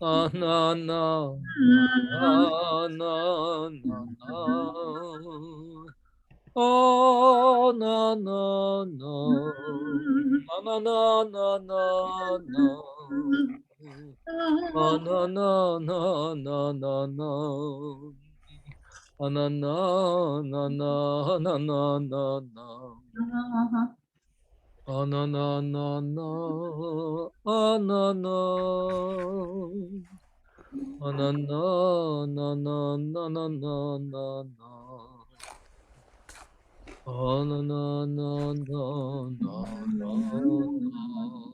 no, no, no, no, no, no, no. Oh, no, no, no. No, no, no, no, no. Oh, no, no, no, no, no, no. Oh, no, no, no, no, no, no, no, no. Oh, no, no, no, no. Oh, no, no. Oh, no, no, no, no, no, no, no, no, no. Oh, no, no, no, no, no, no, no.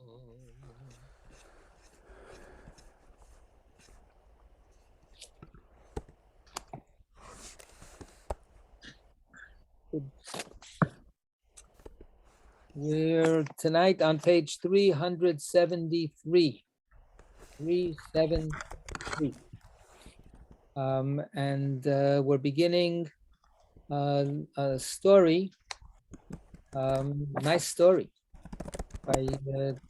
We're tonight on page 373. 373. And we're beginning a story. Nice story. I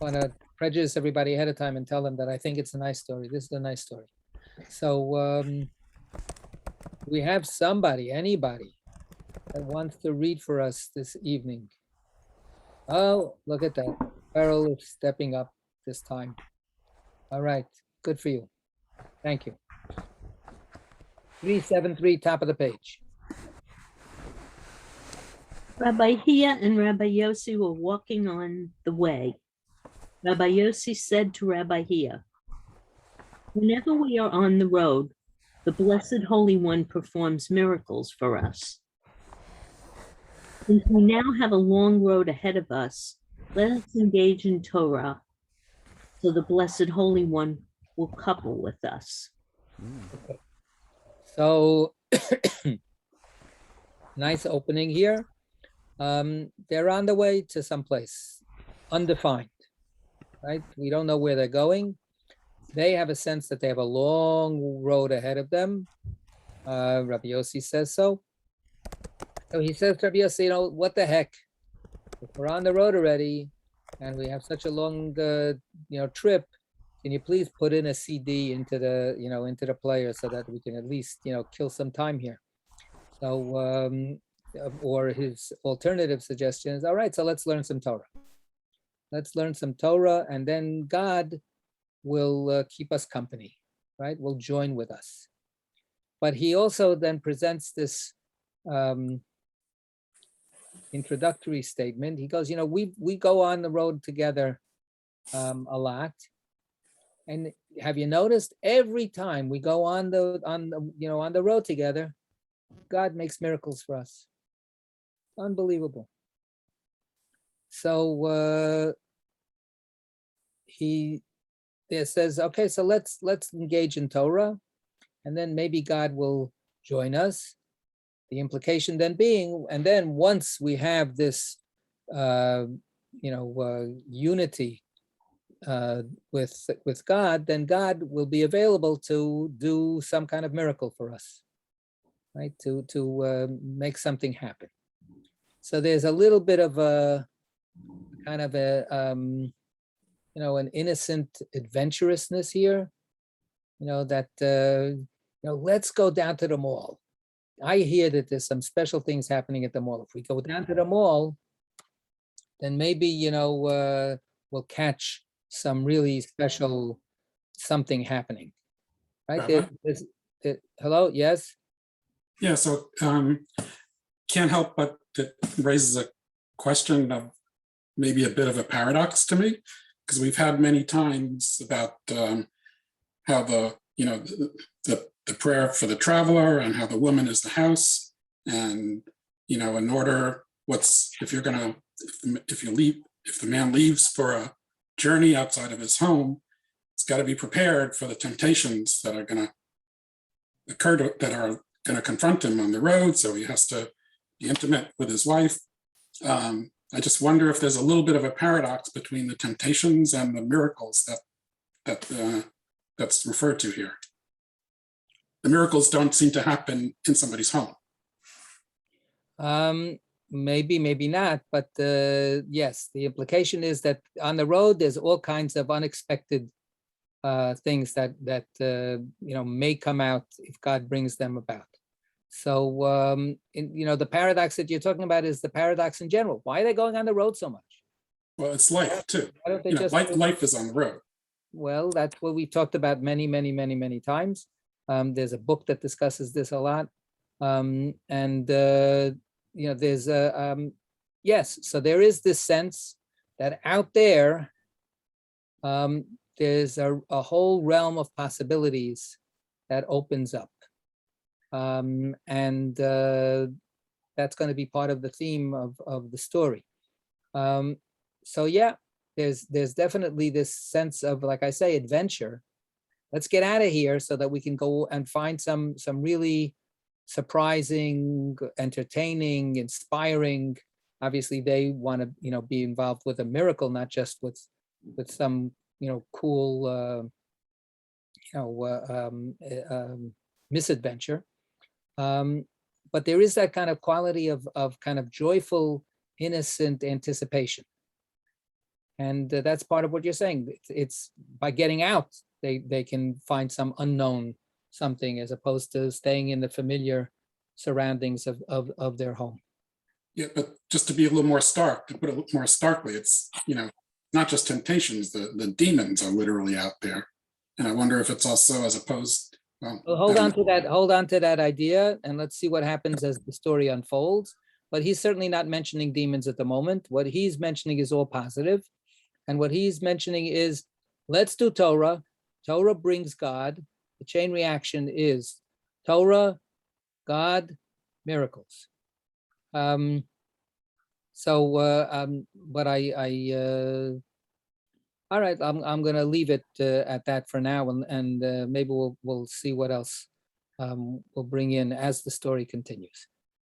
want to prejudice everybody ahead of time and tell them that I think it's a nice story. This is a nice story. So we have somebody, anybody that wants to read for us this evening. Oh, look at that. Farrell is stepping up this time. All right, good for you. Thank you. 373, top of the page. Rabbi Hia and Rabbi Yossi were walking on the way. Rabbi Yossi said to Rabbi Hia, "Whenever we are on the road, the Blessed Holy One performs miracles for us. Since we now have a long road ahead of us, let us engage in Torah so the Blessed Holy One will couple with us." So nice opening here. They're on the way to someplace undefined, right? We don't know where they're going. They have a sense that they have a long road ahead of them. Rabbi Yossi says so. So he says to Rabbi Yossi, what the heck? If we're on the road already and we have such a long, trip, can you please put in a CD into the, into the player so that we can at least, kill some time here? So, or his alternative suggestion is, all right, so let's learn some Torah. Let's learn some Torah, and then God will keep us company, right? Will join with us. But he also then presents this introductory statement. He goes, we go on the road together a lot. And have you noticed every time we go on the road together, God makes miracles for us. Unbelievable. So he says, okay, so let's engage in Torah, and then maybe God will join us. The implication then being, and then once we have this, unity with God, then God will be available to do some kind of miracle for us, right? To make something happen. So there's a little bit of a kind of a an innocent adventurousness here, that let's go down to the mall. I hear that there's some special things happening at the mall. If we go down to the mall, then maybe we'll catch some really special something happening, right? Hello, yes. Yeah, so can't help but it raises a question of maybe a bit of a paradox to me, because we've had many times about how the prayer for the traveler and how the woman is the house, and in order, if the man leaves for a journey outside of his home, it's got to be prepared for the temptations that are going to occur, that are going to confront him on the road. So he has to be intimate with his wife. I just wonder if there's a little bit of a paradox between the temptations and the miracles that's referred to here. The miracles don't seem to happen in somebody's home. Maybe, maybe not, but yes, the implication is that on the road, there's all kinds of unexpected things that may come out if God brings them about. So the paradox that you're talking about is the paradox in general. Why are they going on the road so much? Well, it's life too. Why don't they Life is on the road. Well, that's what we talked about many, many, many, many times. There's a book that discusses this a lot. There's yes, so there is this sense that out there, there's a whole realm of possibilities that opens up. That's going to be part of the theme of the story. So yeah, there's definitely this sense of, like I say, adventure. Let's get out of here so that we can go and find some really surprising, entertaining, inspiring. Obviously, they want to be involved with a miracle, not just with some cool misadventure. But there is that kind of quality of kind of joyful, innocent anticipation. And that's part of what you're saying. It's by getting out, they can find some unknown something, as opposed to staying in the familiar surroundings of their home. Yeah, but just to be a little more stark, to put it more starkly, it's, not just temptations, the demons are literally out there. And I wonder if it's also as opposed. Well, hold on to that idea, and let's see what happens as the story unfolds. But he's certainly not mentioning demons at the moment. What he's mentioning is all positive. And what he's mentioning is, let's do Torah. Torah brings God. The chain reaction is Torah, God, miracles. But all right, I'm going to leave it at that for now, and maybe we'll see what else we'll bring in as the story continues.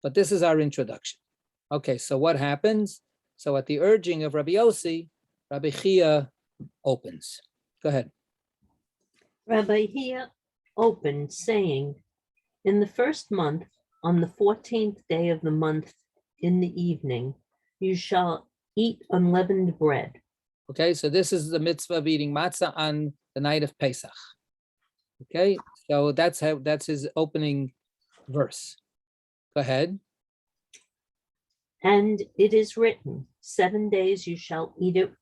But this is our introduction. Okay, so what happens? So at the urging of Rabbi Yossi, Rabbi Chia opens. Go ahead. Rabbi Chia opened, saying, in the first month, on the 14th day of the month in the evening, you shall eat unleavened bread. Okay, so this is the mitzvah of eating matzah on the night of Pesach. Okay, so that's his opening verse. Go ahead. And it is written, 7 days you shall eat it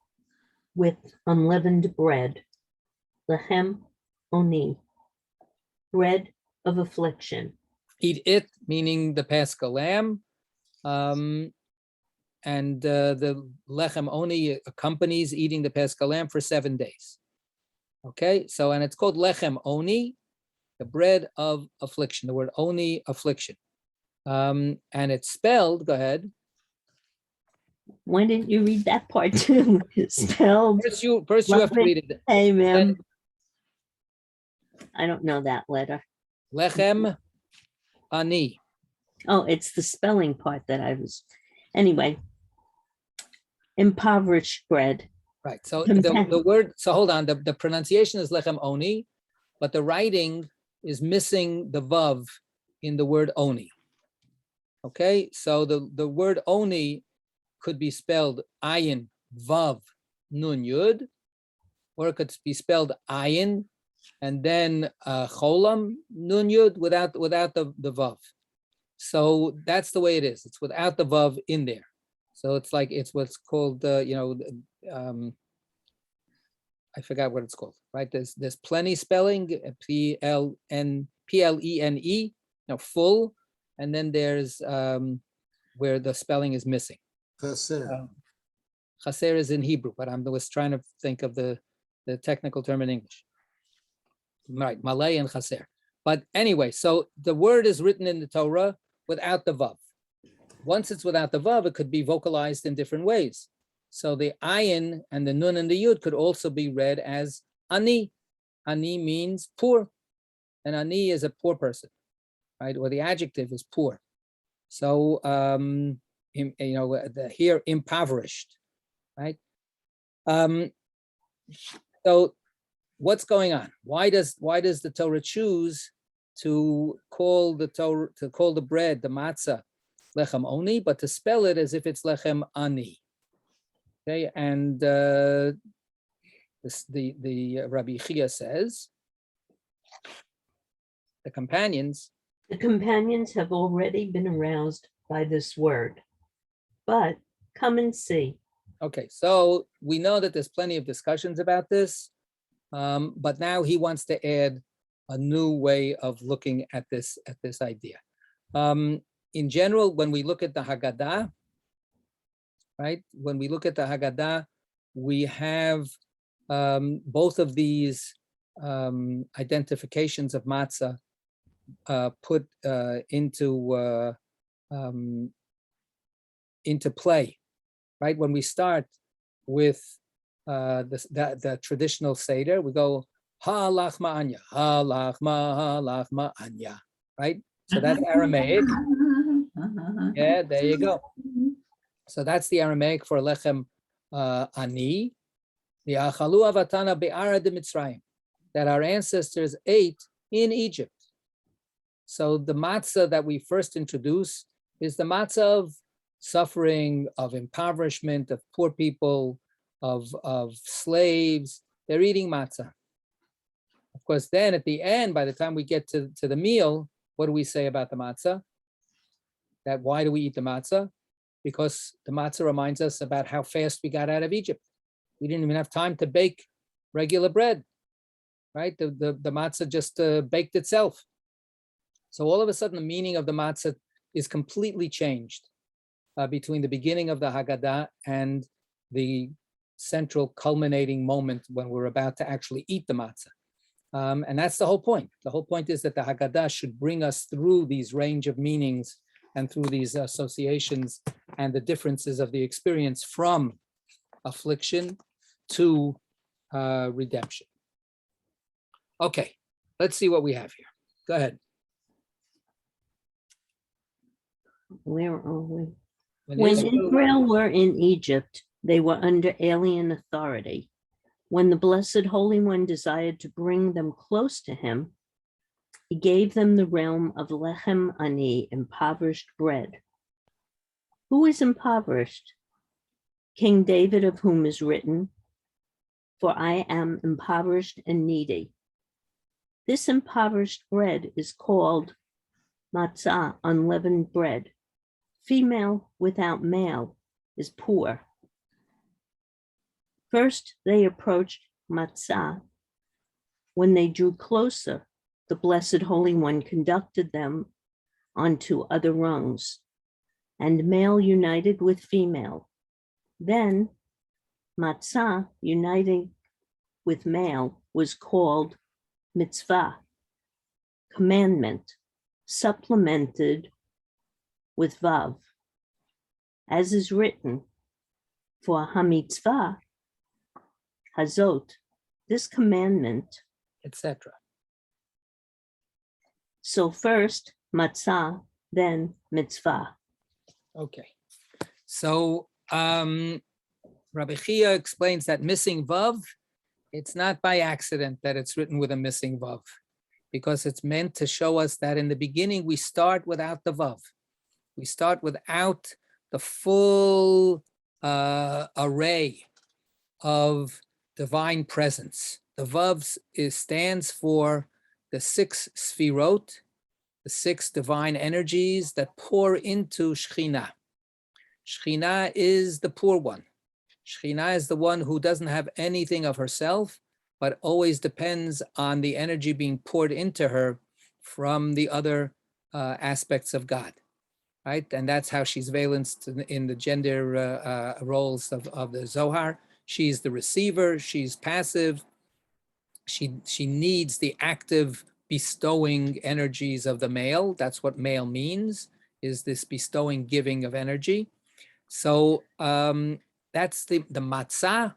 with unleavened bread, lechem oni, bread of affliction. Eat it, meaning the Paschal lamb. And the lechem oni accompanies eating the Paschal lamb for 7 days. Okay, so, and it's called lechem oni, the bread of affliction, the word oni, affliction. And it's spelled, go ahead. Why didn't you read that part too? It's spelled. First you have to read it. Hey, ma'am. I don't know that letter. Lechem ani. Oh, it's the spelling part that I was, anyway. Impoverished bread. Right, so the word, so hold on, the pronunciation is lechem oni, but the writing is missing the vav in the word oni. Okay, so the word oni could be spelled ayin, vav, nun, yud, or it could be spelled ayin, and then cholam, nun, yud, without the vav. So that's the way it is. It's without the vav in there. So it's like, it's what's called, I forgot what it's called, right? There's plenty spelling, P-L-E-N-E, full, and then there's where the spelling is missing. Chaser. Chaser is in Hebrew, but I was trying to think of the technical term in English. Right, malay and chaser. But anyway, so the word is written in the Torah without the vav. Once it's without the vav, it could be vocalized in different ways. So the ayin and the nun and the yud could also be read as ani. Ani means poor, and ani is a poor person, right? Or the adjective is poor. So here impoverished, right? So what's going on? Why does the Torah choose to call the bread, the matzah, lechem oni, but to spell it as if it's lechem ani? Okay, and the Rabbi Chia says, the companions have already been aroused by this word, but come and see. Okay, so we know that there's plenty of discussions about this, but now he wants to add a new way of looking at this idea. In general, when we look at the Haggadah, right? When we look at the Haggadah, we have both of these identifications of matzah put into play, right? When we start with the traditional Seder, we go ha lachma anya, ha lachma anya, right? So that's Aramaic. Yeah, there you go. So that's the Aramaic for lechem ani, the achalu avatana be'ara de Mitzrayim, that our ancestors ate in Egypt. So the matzah that we first introduce is the matzah of suffering, of impoverishment, of poor people, of slaves. They're eating matzah. Of course, then at the end, by the time we get to the meal, what do we say about the matzah? That why do we eat the matzah? Because the matzah reminds us about how fast we got out of Egypt. We didn't even have time to bake regular bread, right? The matzah just baked itself. So all of a sudden, the meaning of the matzah is completely changed between the beginning of the Haggadah and the central culminating moment when we're about to actually eat the matzah. And that's the whole point. The whole point is that the Haggadah should bring us through these range of meanings and through these associations and the differences of the experience from affliction to redemption. Okay, let's see what we have here. Go ahead. Where are we? When Israel were in Egypt, they were under alien authority. When the Blessed Holy One desired to bring them close to him, he gave them the realm of lechem ani, impoverished bread. Who is impoverished? King David, of whom is written, "For I am impoverished and needy." This impoverished bread is called matzah, unleavened bread. Female without male is poor. First, they approached matzah. When they drew closer, the Blessed Holy One conducted them onto other rungs, and male united with female. Then matzah uniting with male was called mitzvah, commandment, supplemented with vav, as is written, for hamitzvah hazot, this commandment, etc. So first matzah, then mitzvah. Okay, so Rabbi Chia explains that missing vav, it's not by accident that it's written with a missing vav, because it's meant to show us that in the beginning we start without the vav. We start without the full array of divine presence. The vav stands for the 6 sfirot, the 6 divine energies that pour into Shekhinah. Shekhinah is the poor one. Shekhinah is the one who doesn't have anything of herself, but always depends on the energy being poured into her from the other aspects of God, right? And that's how she's valenced in the gender roles of the Zohar. She's the receiver, she's passive. She needs the active bestowing energies of the male. That's what male means, is this bestowing, giving of energy. So that's the matzah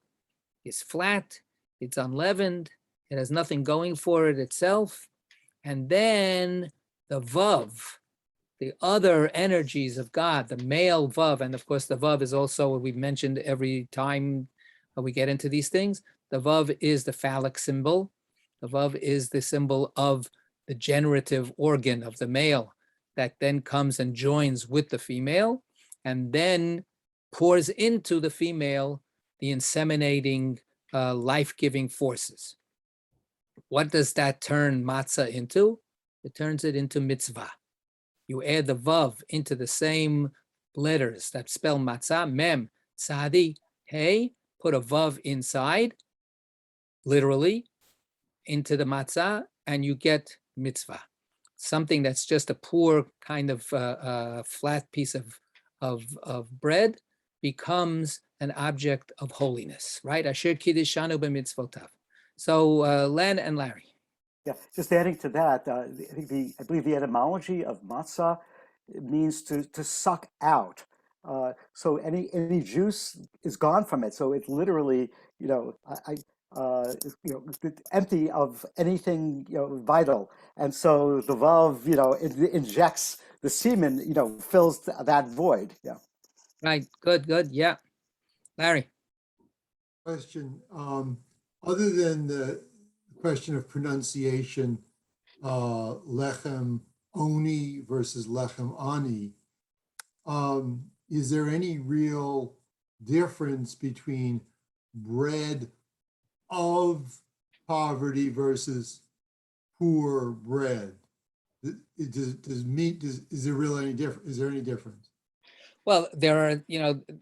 is flat, it's unleavened, it has nothing going for it itself. And then the vav, the other energies of God, the male vav, and of course the vav is also what we've mentioned every time we get into these things. The vav is the phallic symbol. The vav is the symbol of the generative organ of the male that then comes and joins with the female and then pours into the female the inseminating life-giving forces. What does that turn matzah into? It turns it into mitzvah. You add the vav into the same letters that spell matzah, mem, tzadi, hey, put a vav inside, literally, into the matzah, and you get mitzvah. Something that's just a poor kind of flat piece of bread becomes an object of holiness, right? Asher kiddishanu b'mitzvotav. So Len and Larry. Yeah, just adding to that, I believe the etymology of matzah means to suck out. So any juice is gone from it. So it's literally, empty of anything, vital. And so the vav, it injects the semen, fills that void. Yeah. Right. Good. Yeah. Larry. Question. Other than the question of pronunciation, lechem oni versus lechem ani, is there any real difference between bread of poverty versus poor bread? Is there really any difference? Is there any difference? Well, there are,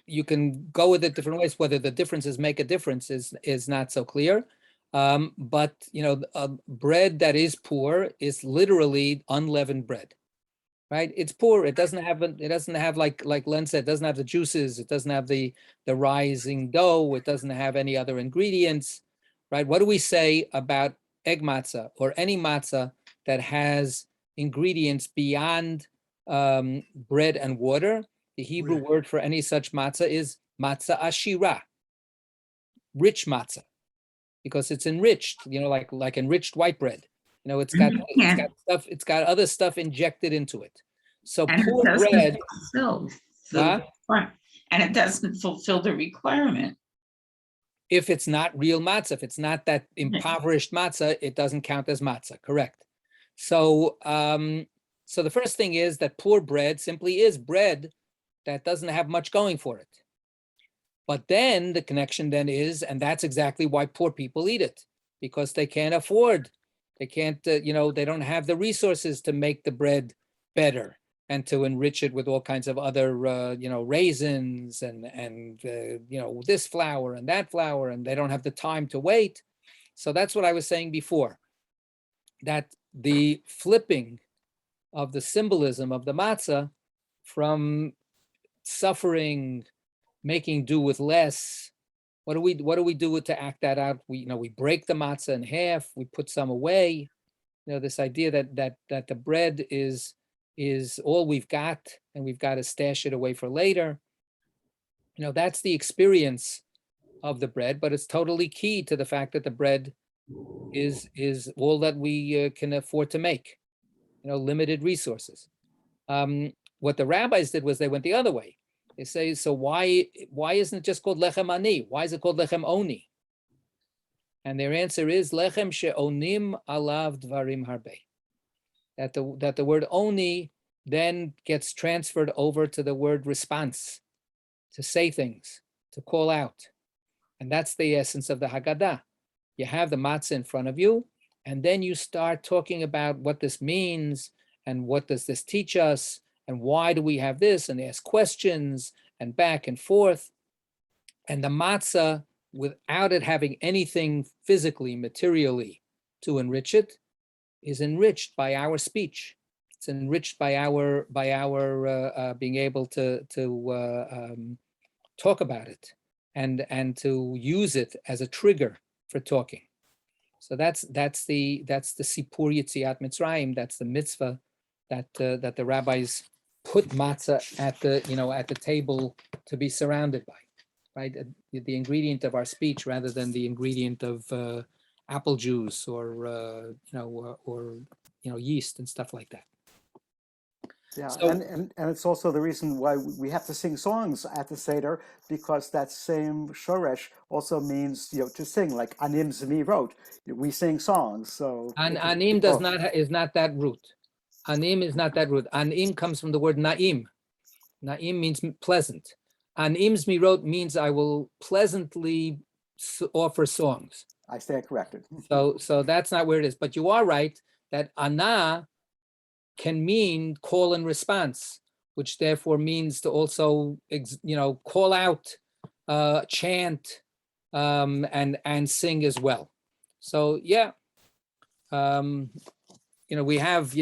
you can go with it different ways. Whether the differences make a difference is not so clear. But bread that is poor is literally unleavened bread, right? It's poor. It doesn't have like Len said, it doesn't have the juices. It doesn't have the rising dough. It doesn't have any other ingredients, right? What do we say about egg matzah or any matzah that has ingredients beyond bread and water? The Hebrew word for any such matzah is matzah ashira, rich matzah, because it's enriched, like enriched white bread. It's got other stuff injected into it. So and poor bread, and it doesn't fulfill the requirement. If it's not real matzah, if it's not that impoverished matzah, it doesn't count as matzah. Correct. So, so the first thing is that poor bread simply is bread that doesn't have much going for it. But then the connection then is, and that's exactly why poor people eat it, because they can't afford, they can't, they don't have the resources to make the bread better and to enrich it with all kinds of other, raisins and this flour and that flour, and they don't have the time to wait. So that's what I was saying before, that the flipping of the symbolism of the matzah from suffering, making do with less. What do we do to act that out? We break the matzah in half. We put some away. This idea that the bread is all we've got, and we've got to stash it away for later. That's the experience of the bread, but it's totally key to the fact that the bread is all that we can afford to make. Limited resources. What the rabbis did was they went the other way. They say, so why isn't it just called lechem ani? Why is it called lechem oni? And their answer is lechem she'onim alav dvarim harbe. That the word oni then gets transferred over to the word response, to say things, to call out. And that's the essence of the Haggadah. You have the matzah in front of you, and then you start talking about what this means, and what does this teach us, and why do we have this, and ask questions, and back and forth. And the matzah, without it having anything physically, materially to enrich it, is enriched by our speech. It's enriched by our being able to talk about it and to use it as a trigger for talking. So that's the Sipur Yetziat Mitzrayim. That's the mitzvah that the rabbis put matzah at the table to be surrounded by, right? The ingredient of our speech rather than the ingredient of apple juice or yeast and stuff like that. Yeah, So, and it's also the reason why we have to sing songs at the Seder, because that same shoresh also means to sing, like Anim Zmi wrote. We sing songs. So Anim is not that root. Anim is not that root. Anim comes from the word na'im. Na'im means pleasant. Anim Zmi wrote means I will pleasantly offer songs. I stand corrected. So that's not where it is. But you are right that ana can mean call and response, which therefore means to also, call out, chant, and sing as well. So yeah, we have,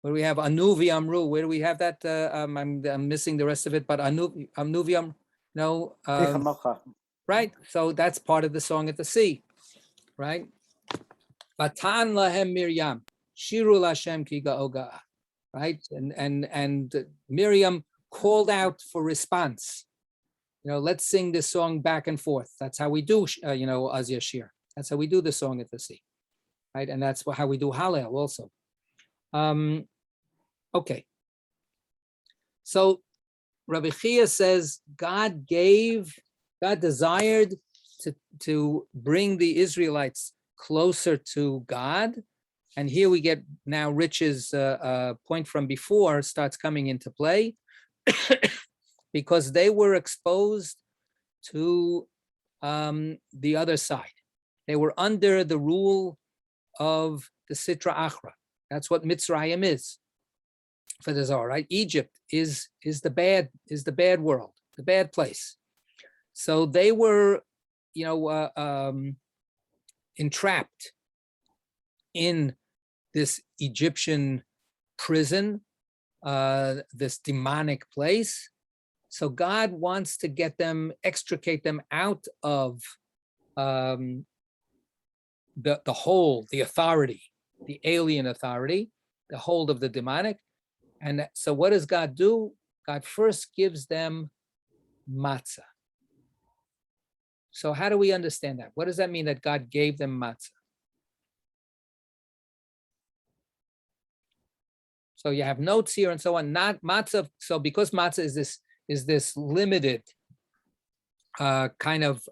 where we have anu v'amru. Where do we have that? I'm missing the rest of it, but anu v'amru, right? So that's part of the song at the sea, right? Batan lahem Miriam, shiru lashem ki ga'oga, right? And Miriam called out for response. Let's sing this song back and forth. That's how we do, Az Yashir. That's how we do the song at the sea, right? And that's how we do Hallel also. Okay. So Rabbi Chia says God desired to bring the Israelites closer to God. And here we get now Rich's point from before starts coming into play because they were exposed to the other side. They were under the rule of the Sitra Achra. That's what Mitzrayim is for the Zohar, right? Egypt is the bad world, the bad place. So they were, entrapped in this Egyptian prison, this demonic place. So God wants to extricate them out of the hold, the authority, the alien authority, the hold of the demonic. And so what does God do? God first gives them matzah. So how do we understand that? What does that mean that God gave them matzah? So you have notes here and so on, not matzah. So because matzah is this limited kind of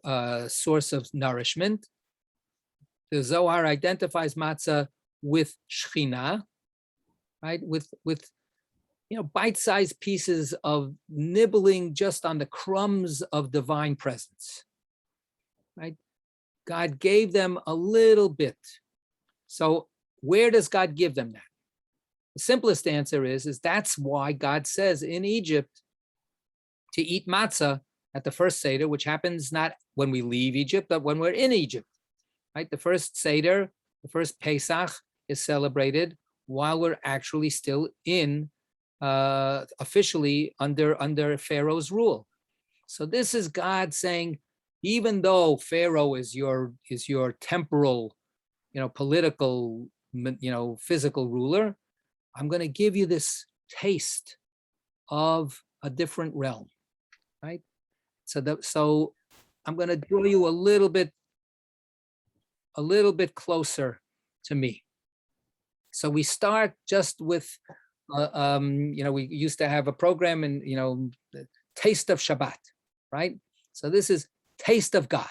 source of nourishment, the Zohar identifies matzah with Shekhinah, right? With bite-sized pieces of nibbling just on the crumbs of divine presence, right? God gave them a little bit. So where does God give them that? The simplest answer is that's why God says in Egypt to eat matzah at the first Seder, which happens not when we leave Egypt, but when we're in Egypt, right? The first Seder, the first Pesach is celebrated while we're actually still in officially under Pharaoh's rule. So this is God saying, even though Pharaoh is your temporal, political, physical ruler, I'm going to give you this taste of a different realm, right? So I'm going to draw you a little bit closer to me. So we start just with, we used to have a program and, taste of Shabbat, right? So this is taste of God,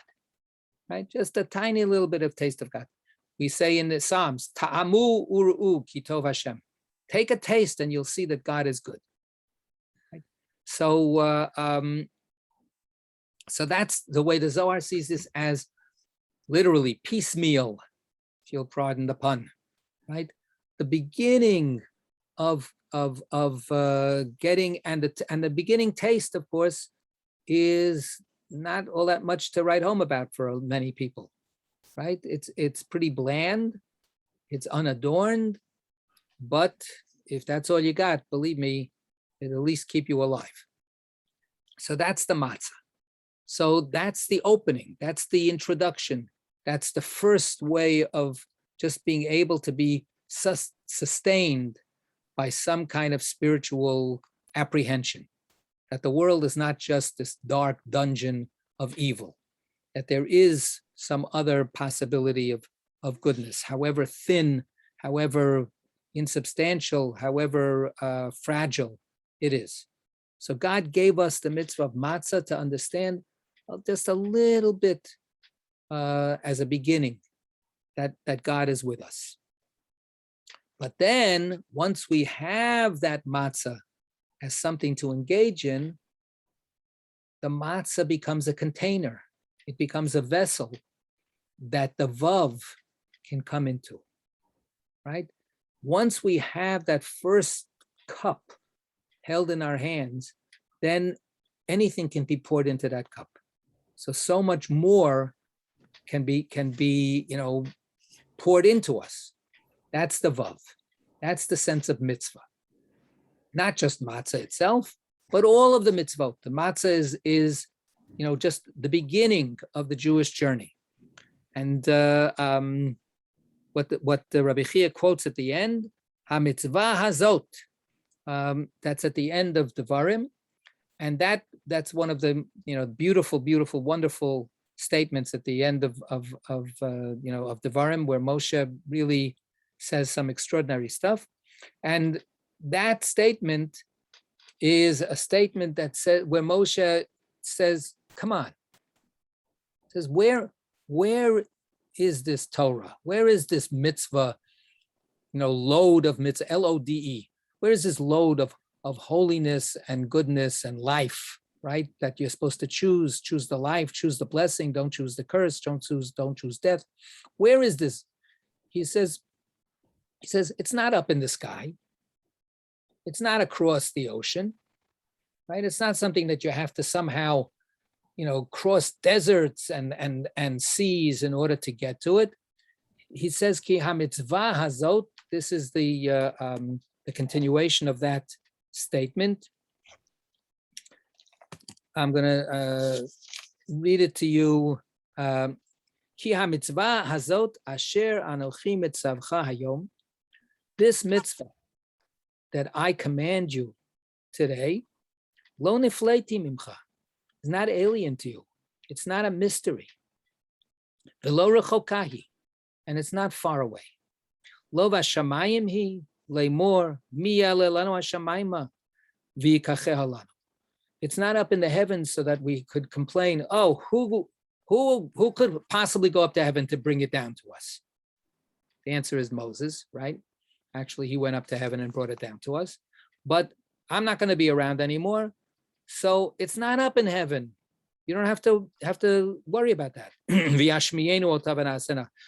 right? Just a tiny little bit of taste of God. We say in the Psalms, Ta'amu uru'u ki tov Hashem. Take a taste and you'll see that God is good. Right? So, so that's the way the Zohar sees this, as literally piecemeal, if you'll pardon the pun, right? The beginning of getting, and the beginning taste, of course, is not all that much to write home about for many people, right? It's pretty bland, it's unadorned, but if that's all you got, believe me, it'll at least keep you alive. So that's the matzah. So that's the opening, that's the introduction, that's the first way of just being able to be sustained by some kind of spiritual apprehension, that the world is not just this dark dungeon of evil, that there is some other possibility of goodness, however thin, however insubstantial, however fragile it is. So God gave us the mitzvah of matzah to understand just a little bit as a beginning that God is with us. But then once we have that matzah as something to engage in, the matzah becomes a container. It becomes a vessel that the vav can come into, right? Once we have that first cup held in our hands, then anything can be poured into that cup. So much more can be poured into us. That's the vav. That's the sense of mitzvah. Not just matzah itself, but all of the mitzvot. The matzah is just the beginning of the Jewish journey. And what the Rabbi Chia quotes at the end, ha-mitzvah hazot, that's at the end of Devarim. And that's one of the beautiful, beautiful, wonderful statements at the end of Devarim, where Moshe really says some extraordinary stuff. And that statement is a statement that says, where Moshe says, come on, says, where is this Torah? Where is this mitzvah, load of mitzvah, L-O-D-E? Where is this load of holiness and goodness and life, right? That you're supposed to choose the life, choose the blessing, don't choose the curse, don't choose death. Where is this? He says, it's not up in the sky. It's not across the ocean, right? It's not something that you have to somehow, cross deserts and seas in order to get to it. He says, Ki ha-mitzvah hazot, this is the continuation of that statement. I'm going to read it to you. Ki ha-mitzvah hazot asher anochi mitzavcha hayom. This mitzvah that I command you today, lo nifleiti mimcha, is not alien to you. It's not a mystery. V'lo rechokahi, and it's not far away. Lo v'shamayim hi leimor mi ya'aleh lanu hashamayma v'yikacheha lanu. It's not up in the heavens so that we could complain, oh, who could possibly go up to heaven to bring it down to us? The answer is Moses, right? Actually, he went up to heaven and brought it down to us. But I'm not going to be around anymore, so it's not up in heaven. You don't have to worry about that.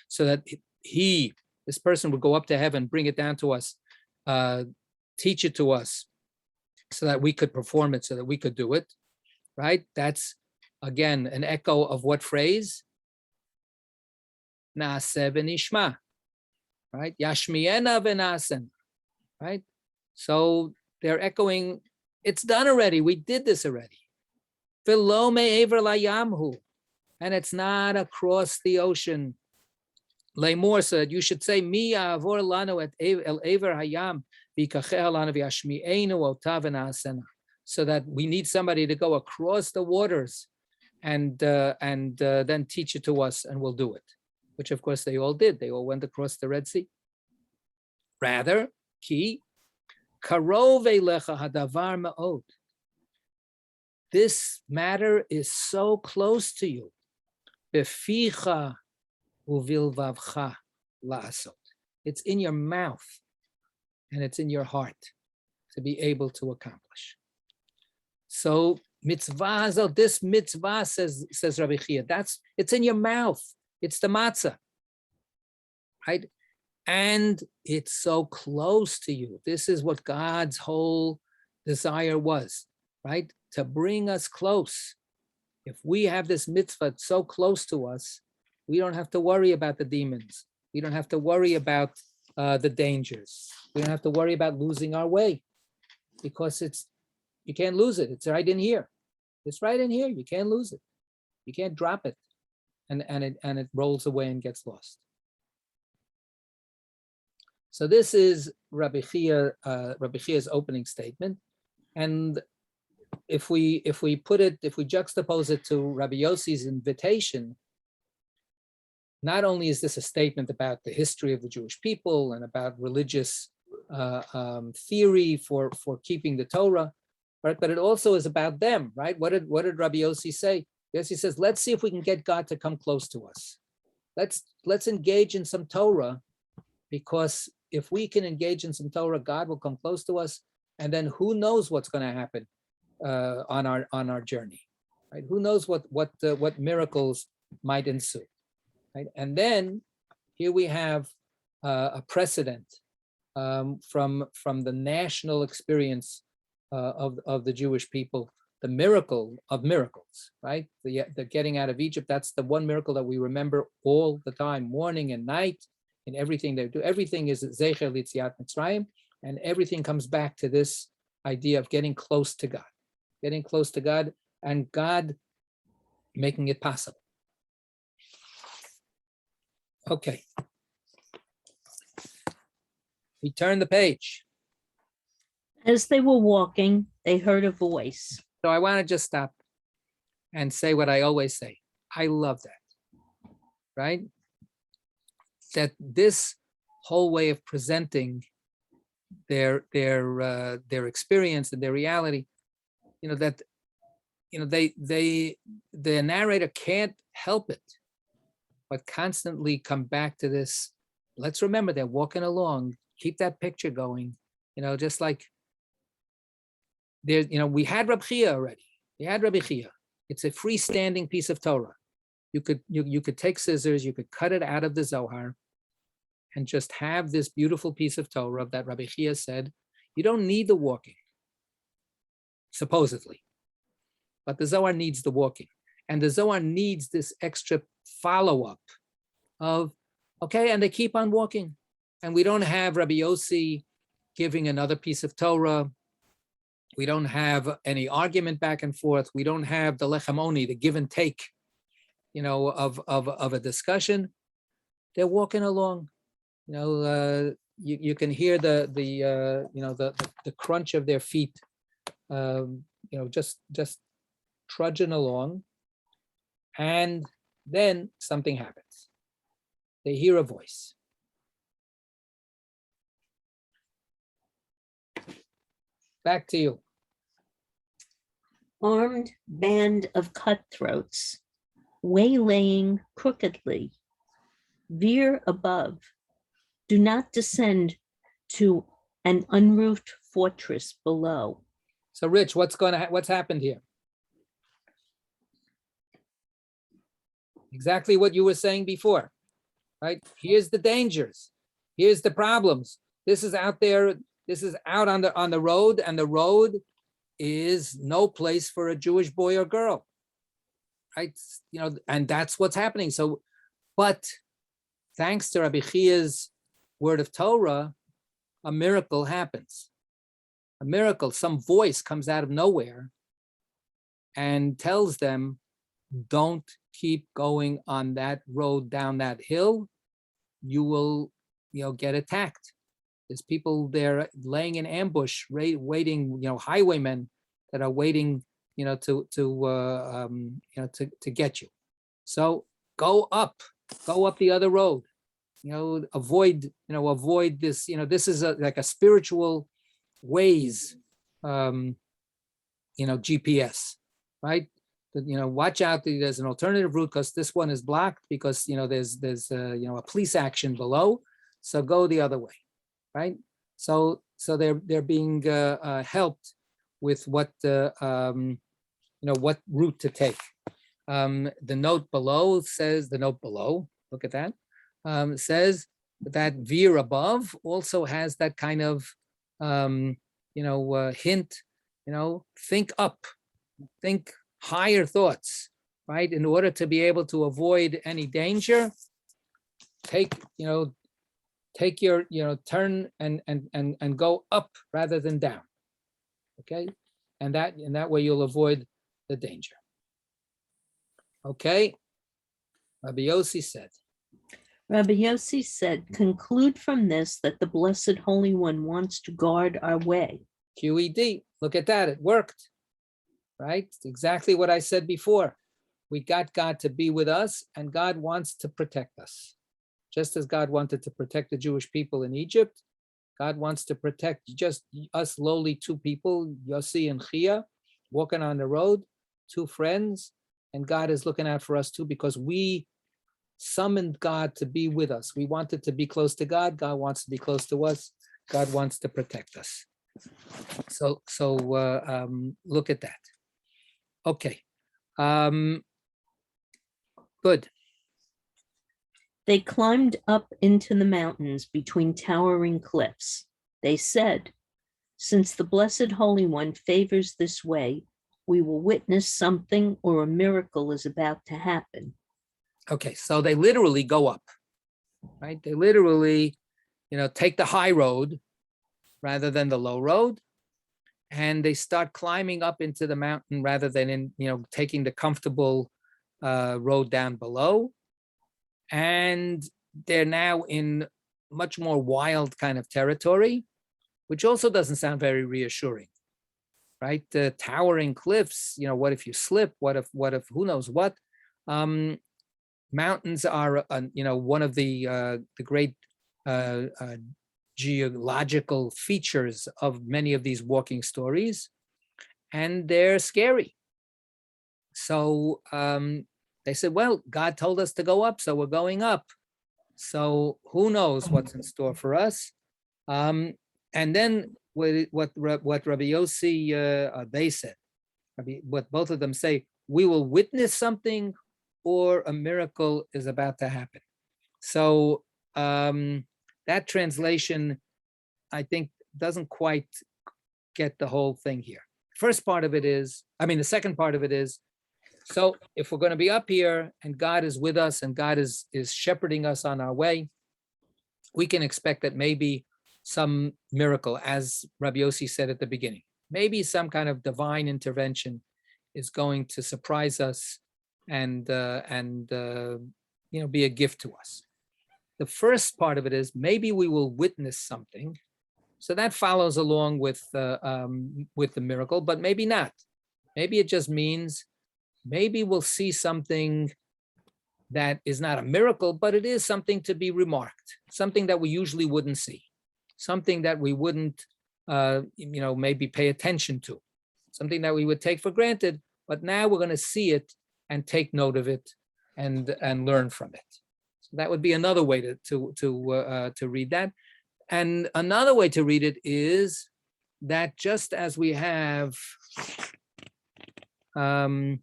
So that this person would go up to heaven, bring it down to us, teach it to us, so that we could perform it, so that we could do it, right? That's, again, an echo of what phrase? Naaseh v'nishma, right? Yashmiena v'nasen, right? So they're echoing, it's done already. We did this already. V'lo me'ever layamhu, and it's not across the ocean. Leimor said, you should say, Mi ya'avor lanu et el ever hayam v'yikacheha lanu v'yashmi'enu otav v'na'asena. So that we need somebody to go across the waters and then teach it to us, and we'll do it. Which of course they all did. They all went across the Red Sea. Rather, ki karov elecha hadavar ma'od. This matter is so close to you. Beficha uvilvavcha la'asot. It's in your mouth and it's in your heart to be able to accomplish. So mitzvah, this mitzvah, says Rabbi Chia, it's in your mouth. It's the matzah, right? And it's so close to you. This is what God's whole desire was, right? To bring us close. If we have this mitzvah so close to us, we don't have to worry about the demons. We don't have to worry about the dangers. We don't have to worry about losing our way, because you can't lose it. It's right in here. It's right in here. You can't lose it. You can't drop it. And it rolls away and gets lost. So this is Rabbi Chia's opening statement, and if we juxtapose it to Rabbi Yossi's invitation, not only is this a statement about the history of the Jewish people and about religious theory for keeping the Torah, right? But it also is about them, right? What did Rabbi Yossi say? Yes, he says, let's see if we can get God to come close to us. Let's engage in some Torah, because if we can engage in some Torah, God will come close to us, And then who knows what's going to happen on our journey, right? Who knows what miracles might ensue, right? And then here we have a precedent from the national experience of the Jewish people, the miracle of miracles, right? The getting out of Egypt. That's the one miracle that we remember all the time, morning and night, in everything they do. Everything is Zecher L'Yetziat Mitzrayim, and everything comes back to this idea of getting close to God, and God making it possible. Okay. We turn the page. As they were walking, they heard a voice. So I want to just stop and say what I always say. I love that, right? That this whole way of presenting their experience and their reality, the narrator can't help it, but constantly come back to this. Let's remember they're walking along. Keep that picture going, just like there, we had Rabbi Chia already. We had Rabbi Chia. It's a freestanding piece of Torah. You could take scissors, you could cut it out of the Zohar and just have this beautiful piece of Torah that Rabbi Chia said, you don't need the walking, supposedly. But the Zohar needs the walking. And the Zohar needs this extra follow-up of, okay, and they keep on walking. And we don't have Rabbi Yossi giving another piece of Torah. We don't have any argument back and forth. We don't have the lechamoni, the give and take, of a discussion. They're walking along. You can hear the crunch of their feet. Just trudging along, and then something happens. They hear a voice. Back to you. Armed band of cutthroats, waylaying crookedly. Veer above. Do not descend to an unroofed fortress below. So, Rich, what's happened here? Exactly what you were saying before, right? Here's the dangers. Here's the problems. This is out there. This is out on the road, and the road is no place for a Jewish boy or girl, right? And that's what's happening. So, but thanks to Rabbi Chia's word of Torah, a miracle happens. A miracle, some voice comes out of nowhere and tells them, don't keep going on that road down that hill. You will, get attacked. There's people there laying in ambush, waiting, highwaymen that are waiting, to get you. So go up the other road. Avoid this. This is like a spiritual Waze, GPS, right? Watch out. There's an alternative route because this one is blocked because there's a police action below. So go the other way. Right, so they're being helped with what what route to take. The note below says look at that, says that veer above also has that kind of hint. Think up, think higher thoughts. Right, in order to be able to avoid any danger, take your turn and go up rather than down. Okay, and that way you'll avoid the danger. Okay, Rabbi Yossi said, conclude from this that the Blessed Holy One wants to guard our way. QED, look at that, it worked, right? It's exactly what I said before. We got God to be with us, and God wants to protect us. Just as God wanted to protect the Jewish people in Egypt, God wants to protect just us lowly two people, Yossi and Chia, walking on the road, two friends, and God is looking out for us too because we summoned God to be with us. We wanted to be close to God. God wants to be close to us. God wants to protect us. So look at that. Okay. Good. They climbed up into the mountains between towering cliffs. They said, "Since the Blessed Holy One favors this way, we will witness something or a miracle is about to happen." Okay, so they literally go up, right? They literally, take the high road rather than the low road, and they start climbing up into the mountain rather than taking the comfortable road down below. And they're now in much more wild kind of territory, which also doesn't sound very reassuring, right? The towering cliffs, what if you slip? What if, who knows what? Mountains are, one of the great geological features of many of these walking stories, and they're scary. So they said, well, God told us to go up, so we're going up. So who knows what's in store for us? And then what Rabbi Yossi, they said, what both of them say, we will witness something or a miracle is about to happen. So that translation, I think, doesn't quite get the whole thing here. The second part of it is, so if we're going to be up here and God is with us and God is shepherding us on our way, we can expect that maybe some miracle, as Rabbi Yossi said at the beginning, maybe some kind of divine intervention is going to surprise us and be a gift to us. The first part of it is maybe we will witness something. So that follows along with the miracle, but maybe not. Maybe it just means maybe we'll see something that is not a miracle, but it is something to be remarked, something that we usually wouldn't see, something that we wouldn't, maybe pay attention to, something that we would take for granted, but now we're going to see it and take note of it and learn from it. So that would be another way to read that. And another way to read it is that just as we have I'm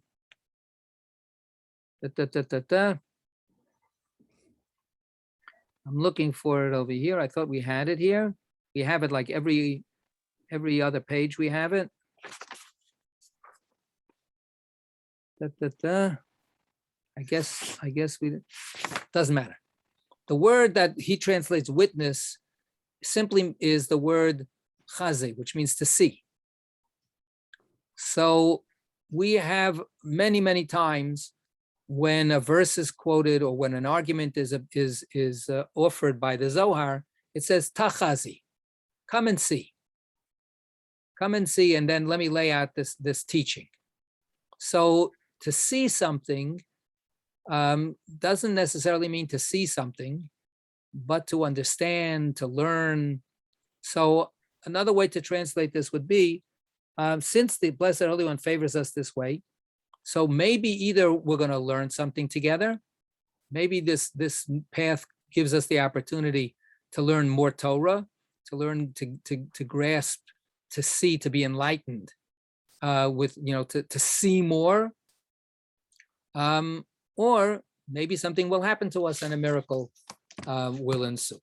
looking for it over here. I thought we had it here. We have it like every other page we have it. I guess we doesn't matter. The word that he translates witness simply is the word chaze, which means to see. So we have many times when a verse is quoted or when an argument is offered by the Zohar, it says tachazi, come and see, and then let me lay out this teaching. So to see something doesn't necessarily mean to see something, but to understand, to learn. So another way to translate this would be, since the Blessed Holy One favors us this way, so maybe either we're going to learn something together, maybe this path gives us the opportunity to learn more Torah, to learn to grasp, to see, to be enlightened, to see more, or maybe something will happen to us and a miracle will ensue.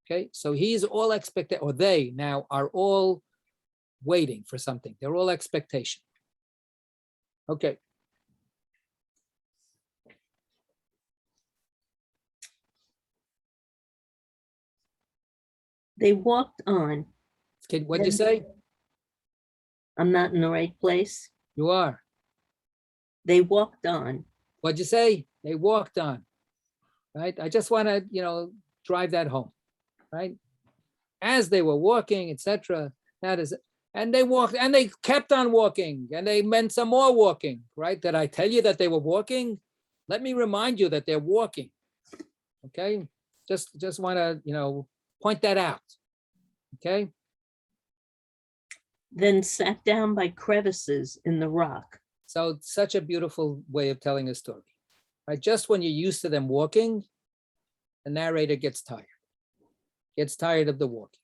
Okay, so he's all expected, or they now are all waiting for something. They're all expectation. Okay. They walked on. Okay, what'd you say? I'm not in the right place. You are. They walked on. What'd you say? They walked on. Right? I just want to, drive that home. Right? As they were walking, etc. That is, and they walked, and they kept on walking, and they meant some more walking. Right? Did I tell you that they were walking? Let me remind you that they're walking. Okay? Just want to, point that out. Okay? Then sat down by crevices in the rock. So such a beautiful way of telling a story. Right? Just when you're used to them walking, the narrator gets tired of the walking.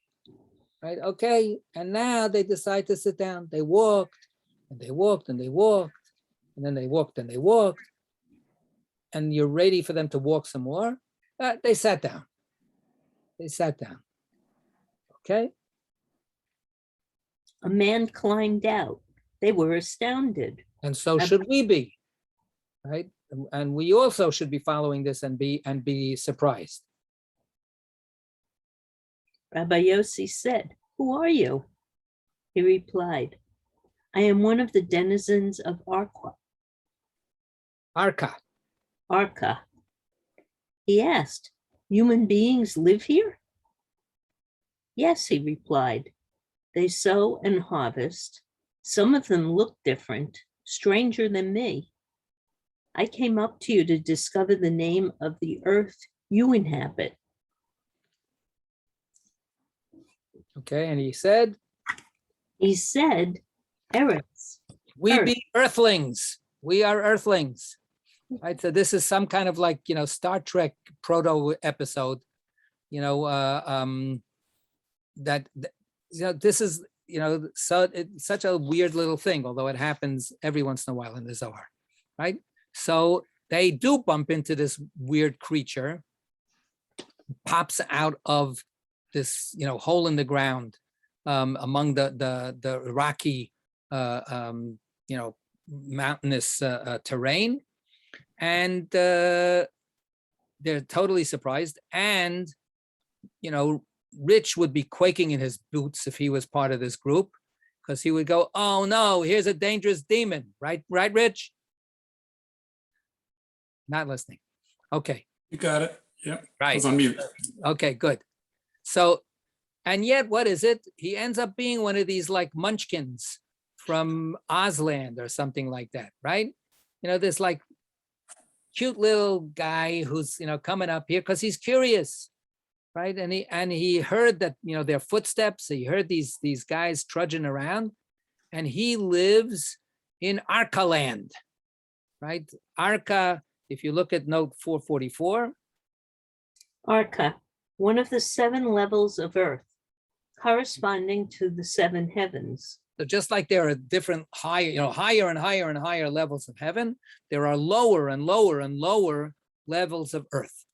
right? Okay, and now they decide to sit down. They walked, and they walked, and they walked, and then they walked, and they walked, and you're ready for them to walk some more. They sat down. They sat down. Okay. A man climbed out. They were astounded. And so should we be, right? And we also should be following this and be surprised. Rabbi Yossi said, "Who are you?" He replied, "I am one of the denizens of Arka." Arka. He asked, "Human beings live here?" "Yes," he replied. "They sow and harvest. Some of them look different, stranger than me. I came up to you to discover the name of the earth you inhabit." Okay, and he said, Eretz. we Earth. be earthlings. We are earthlings. Right. So this is some kind of like, Star Trek proto episode, this is, so it's such a weird little thing, although it happens every once in a while in the Zohar, right? So they do bump into this weird creature, pops out of this, hole in the ground among the rocky, mountainous terrain, and they're totally surprised. And Rich would be quaking in his boots if he was part of this group, because he would go, "Oh no, here's a dangerous demon." Right, Rich? Not listening. Okay. You got it. Yep. Right. I was on mute. Okay, good. So, and yet, what is it? He ends up being one of these like munchkins from Ozland or something like that, right? This like cute little guy who's, coming up here because he's curious, right? And he heard that, their footsteps. He heard these guys trudging around, and he lives in Arka land, right? Arka, if you look at note 444. Arka, one of the 7 levels of earth, corresponding to the 7 heavens. So just like there are different higher and higher and higher levels of heaven, there are lower and lower and lower levels of earth.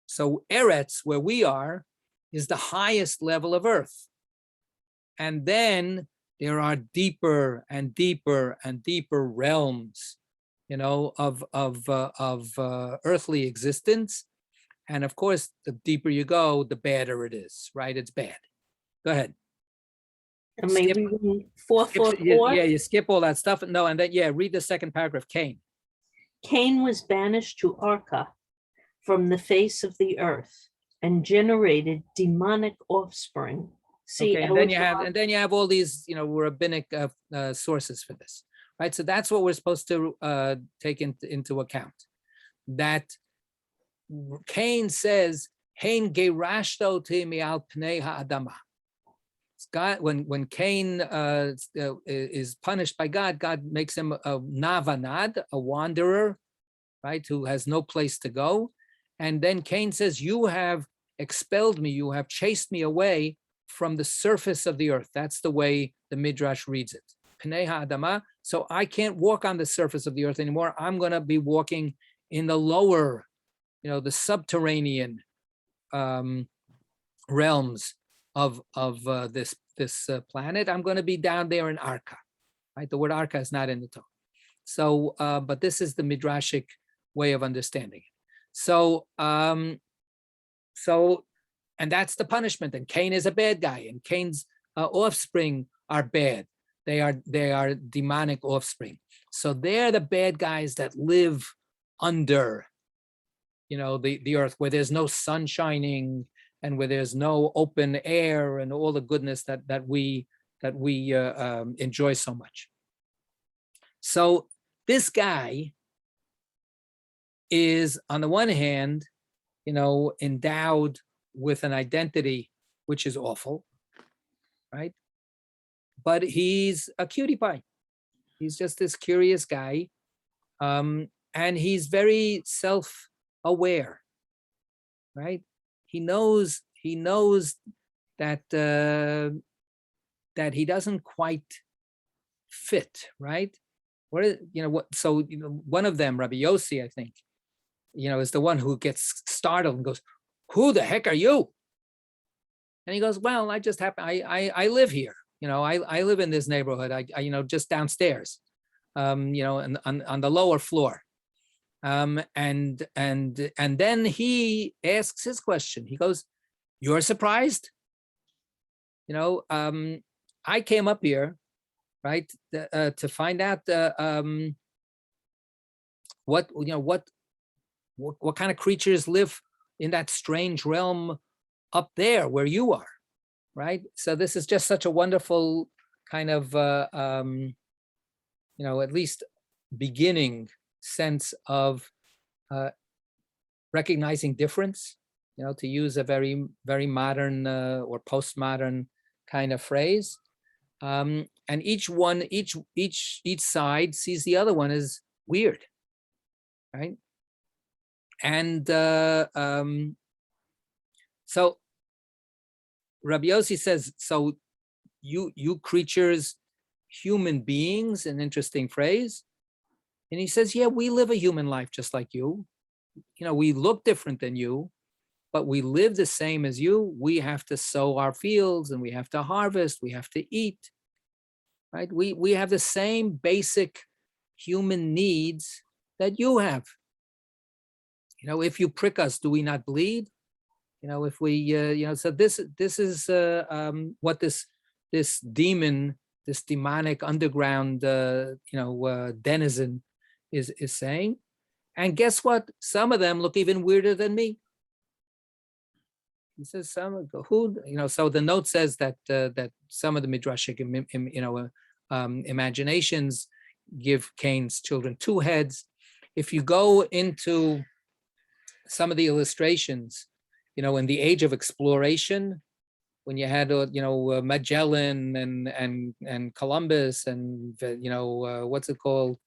So Eretz, where we are, is the highest level of earth. And then there are deeper and deeper and deeper realms, of earthly existence. And of course, the deeper you go, the badder it is, right? It's bad. Go ahead. Am I reading 444? Yeah, you skip all that stuff. No, and then, read the second paragraph, Cain. Cain was banished to Arka from the face of the earth and generated demonic offspring. See, okay, and then you have all these, rabbinic sources for this, right? So that's what we're supposed to take into account. That Cain says, "Hein gerashto mi al pnei ha'adama." God, when Cain is punished by God, God makes him a navanad, a wanderer, right, who has no place to go. And then Cain says, "You have expelled me, you have chased me away from the surface of the earth." That's the way the Midrash reads it. Pnei ha'adama. So I can't walk on the surface of the earth anymore. I'm going to be walking in the lower, the subterranean realms of this planet. I'm going to be down there in Arka, right? The word Arka is not in the Torah. So, but this is the midrashic way of understanding it. So, and that's the punishment. And Cain is a bad guy, and Cain's offspring are bad. They are demonic offspring. So they're the bad guys that live under, the earth, where there's no sun shining, and where there's no open air and all the goodness that we enjoy so much. So this guy is, on the one hand, endowed with an identity which is awful, right? But he's a cutie pie. He's just this curious guy, and he's very self-aware, right? He knows that that he doesn't quite fit, right? What is, what? So one of them, Rabbi Yossi, I think, is the one who gets startled and goes, "Who the heck are you?" And he goes, "Well, I just happen, I live here. I live in this neighborhood. I just downstairs, on the lower floor." And then he asks his question. He goes, "You're surprised? I came up here, right, to find out what kind of creatures live in that strange realm up there where you are, right? So this is just such a wonderful kind of at least beginning sense of recognizing difference, to use a very, very modern or postmodern kind of phrase. And each side sees the other one as weird, right? And so Rabbi Yossi says, so you creatures, human beings, an interesting phrase. And he says, yeah, we live a human life just like you. We look different than you, but we live the same as you. We have to sow our fields and we have to harvest, we have to eat, right? We have the same basic human needs that you have. If you prick us, do we not bleed? If we, so this is what this demon, this demonic underground, denizen is saying. And guess what? Some of them look even weirder than me. He says some who, so the note says that that some of the midrashic, imaginations give Cain's children 2 heads. If you go into some of the illustrations, in the age of exploration, when you had, Magellan and Columbus and, what's it called?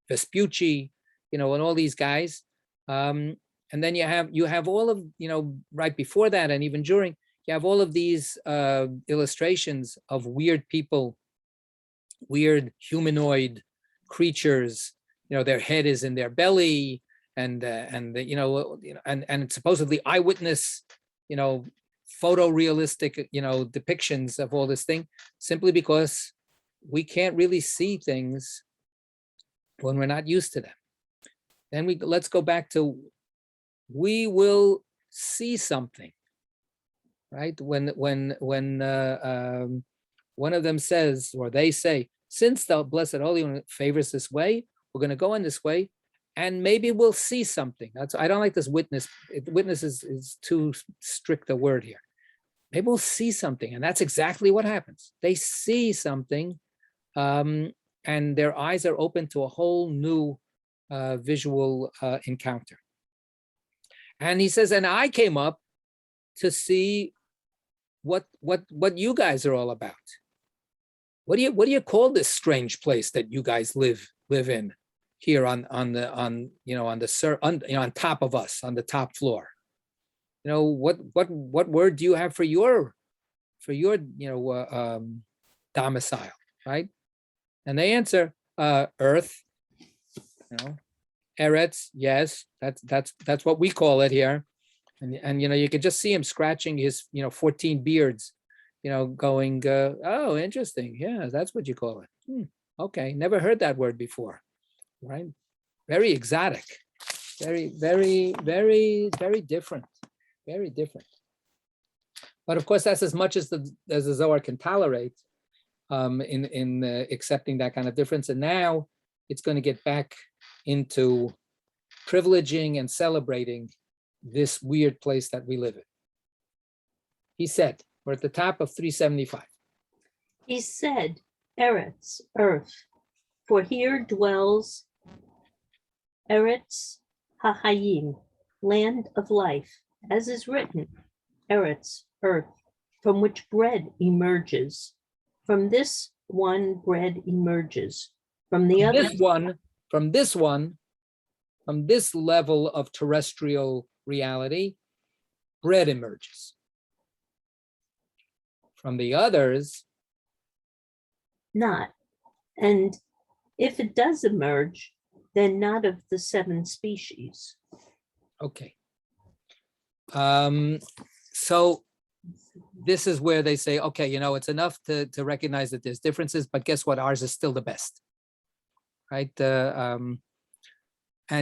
Vespucci, and all these guys. And then you have all of, right before that and even during, you have all of these illustrations of weird people, weird humanoid creatures, their head is in their belly, and supposedly eyewitness, photorealistic, depictions of all this thing, simply because we can't really see things when we're not used to them. Then let's go back to, we will see something, right? When one of them says, or they say, since the Blessed Holy One favors this way, we're going to go in this way, and maybe we'll see something. I don't like this witness. Witness is too strict a word here. Maybe we'll see something, and that's exactly what happens. They see something, and their eyes are open to a whole new visual encounter. And he says, and I came up to see what you guys are all about. What do you call this strange place that you guys live in here on top of us, on the top floor? What word do you have for your domicile, right? And they answer, earth, Eretz, yes, that's what we call it here. And you could just see him scratching his 14 beards, going, oh, interesting, yeah, that's what you call it. Okay, never heard that word before, right? Very exotic, very, very, very, very different, very different. But of course, that's as much as the Zohar can tolerate in accepting that kind of difference. And now it's going to get back into privileging and celebrating this weird place that we live in. He said, we're at the top of 375. He said, Eretz, earth, for here dwells Eretz HaHayim, land of life, as is written, Eretz, earth, from which bread emerges. From this one bread emerges. From the other from this level of terrestrial reality, bread emerges. From the others, not. And if it does emerge, then not of the 7 species. okay. So this is where they say, okay, it's enough to recognize that there's differences, but guess what? Ours is still the best, right? And